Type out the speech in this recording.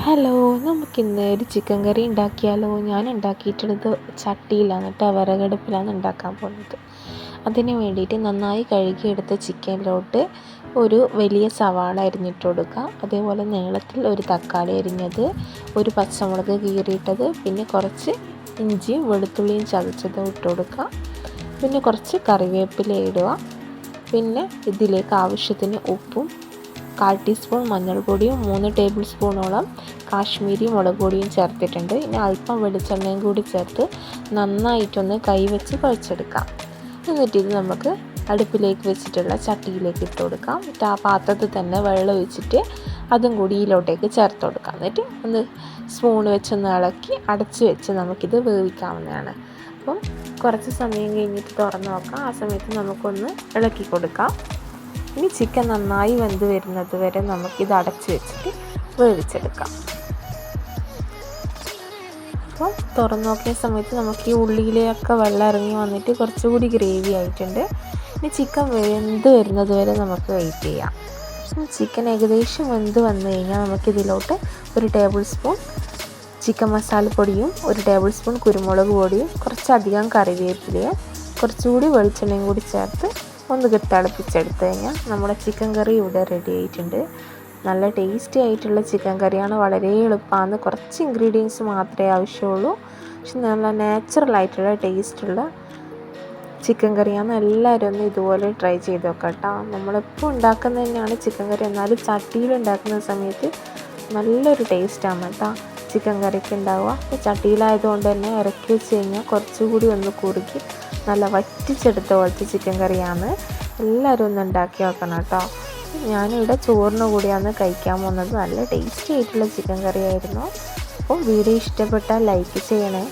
Hello, നമുക്കിന്ന് ഒരു chicken കറി ഉണ്ടാക്കിയാലോ? ഞാൻ ഉണ്ടാക്കിയിട്ടുള്ളത് ചട്ടിയിലാണ് കേട്ടോ, വിറകടുപ്പിലാണ് ഉണ്ടാക്കാൻ പോകുന്നത്. അതിന് വേണ്ടിയിട്ട് നന്നായി കഴുകിയെടുത്ത ചിക്കനിലോട്ട് ഒരു വലിയ സവാള അരിഞ്ഞിട്ട് കൊടുക്കുക. അതേപോലെ നീളത്തിൽ ഒരു തക്കാളി അരിഞ്ഞത്, ഒരു പച്ചമുളക് കീറിയിട്ടത്, പിന്നെ കുറച്ച് ഇഞ്ചിയും വെളുത്തുള്ളിയും ചതച്ചതും ഇട്ട് കൊടുക്കുക. പിന്നെ കുറച്ച് കറിവേപ്പില ഇടുക. പിന്നെ ഇതിലേക്ക് ആവശ്യത്തിന് ഉപ്പും 1/4 ടീസ്പൂൺ മഞ്ഞൾപ്പൊടിയും 3 ടേബിൾ സ്പൂണോളം കാശ്മീരി മുളക് പൊടിയും ചേർത്തിട്ടുണ്ട്. ഇനി അല്പം വെളിച്ചെണ്ണയും കൂടി ചേർത്ത് നന്നായിട്ടൊന്ന് കൈവച്ച് കുഴച്ചെടുക്കാം. എന്നിട്ട് ഇത് നമുക്ക് അടുപ്പിലേക്ക് വെച്ചിട്ടുള്ള ചട്ടിയിലേക്ക് ഇട്ട് കൊടുക്കാം. എന്നിട്ട് ആ പാത്രത്തിൽ തന്നെ വെള്ളം ഒഴിച്ചിട്ട് അതും കൂടി ഇതിലോട്ടേക്ക് ചേർത്ത് കൊടുക്കാം. എന്നിട്ട് ഒന്ന് സ്പൂൺ വെച്ചൊന്ന് ഇളക്കി അടച്ച് വെച്ച് നമുക്കിത് വേവിക്കാവുന്നതാണ്. അപ്പം കുറച്ച് സമയം കഴിഞ്ഞിട്ട് തുറന്ന് നോക്കാം. ആ സമയത്ത് നമുക്കൊന്ന് ഇളക്കി കൊടുക്കാം. ഇനി ചിക്കൻ നന്നായി വെന്ത് വരുന്നത് വരെ നമുക്കിത് അടച്ച് വെച്ചിട്ട് വേവിച്ചെടുക്കാം. അപ്പോൾ തുറന്ന് നോക്കിയ സമയത്ത് നമുക്ക് ഈ ഉള്ളിയിലൊക്കെ വെള്ളം ഇറങ്ങി വന്നിട്ട് കുറച്ചുകൂടി ഗ്രേവി ആയിട്ടുണ്ട്. ഇനി ചിക്കൻ വെന്ത് വരുന്നത് വരെ നമുക്ക് വെയിറ്റ് ചെയ്യാം. ചിക്കൻ ഏകദേശം വെന്ത് വന്നു കഴിഞ്ഞാൽ നമുക്കിതിലോട്ട് 1 ടേബിൾ സ്പൂൺ ചിക്കൻ മസാലപ്പൊടിയും 1 ടേബിൾ സ്പൂൺ കുരുമുളക് പൊടിയും കുറച്ചധികം കറിവേപ്പിലയും കുറച്ചുകൂടി വെളിച്ചെണ്ണയും കൂടി ചേർത്ത് ഒന്ന് തിളപ്പിച്ചെടുത്ത് കഴിഞ്ഞാൽ നമ്മുടെ ചിക്കൻ കറി ഇവിടെ റെഡി ആയിട്ടുണ്ട്. നല്ല ടേസ്റ്റി ആയിട്ടുള്ള ചിക്കൻ കറിയാണ്. വളരെ എളുപ്പമാണ്. കുറച്ച് ഇൻഗ്രീഡിയൻസ് മാത്രമേ ആവശ്യമുള്ളൂ. പക്ഷെ നല്ല നാച്ചുറലായിട്ടുള്ള ടേസ്റ്റുള്ള ചിക്കൻ കറിയാണ്. എല്ലാവരും ഒന്ന് ഇതുപോലെ ട്രൈ ചെയ്ത് നോക്കാം കേട്ടോ. നമ്മളെപ്പോൾ ഉണ്ടാക്കുന്നത് തന്നെയാണ് ചിക്കൻ കറി, എന്നാലും ചട്ടിയിൽ ഉണ്ടാക്കുന്ന സമയത്ത് നല്ലൊരു ടേസ്റ്റാണ് കേട്ടോ ചിക്കൻ കറിക്ക് ഉണ്ടാവുക. അപ്പോൾ ചട്ടിയിലായതുകൊണ്ട് തന്നെ ഇറക്കി വെച്ച് കഴിഞ്ഞാൽ കുറച്ചുകൂടി ഒന്ന് കുറുക്കി നല്ല വറ്റിച്ചെടുത്ത പോലത്തെ ചിക്കൻ കറിയാണ്. എല്ലാവരും ഒന്ന് ഉണ്ടാക്കി നോക്കണം കേട്ടോ. ഞാനിവിടെ ചോറിന് കൂടിയാണ് കഴിക്കാൻ പോകുന്നത്. നല്ല ടേസ്റ്റി ആയിട്ടുള്ള ചിക്കൻ കറി ആയിരുന്നു. അപ്പോൾ വീഡിയോ ഇഷ്ടപ്പെട്ടാൽ ലൈക്ക് ചെയ്യണേ.